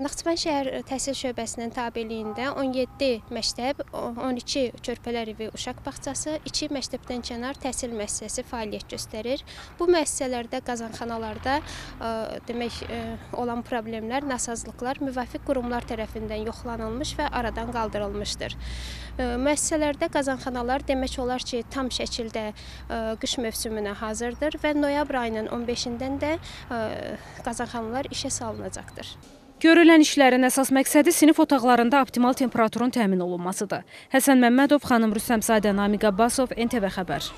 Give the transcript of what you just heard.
Naxçıvan şəhər təhsil şöbəsinin tabeliyində 17 məktəb, 12 körpələr evi uşaq bağçası, 2 məktəbdən kənar təhsil müəssisəsi fəaliyyət göstərir. Bu müəssisələrdə, qazanxanalarda olan problemlər, nasazlıqlar müvafiq qurumlar tərəfindən yoxlanılmış və aradan qaldırılmışdır. Müəssisələrdə qazanxanalar demək olar ki, tam şəkildə qış mövsümünə hazırdır və noyabr ayının 15-dən də qazanxanalar işə salınacaqdır. Görülən işlərin əsas məqsədi sinif otaqlarında optimal temperaturun təmin olunmasıdır. Həsən Məmmədov, xanım Rüstəmzadə, Namiq Abbasov, NTV Xəbər.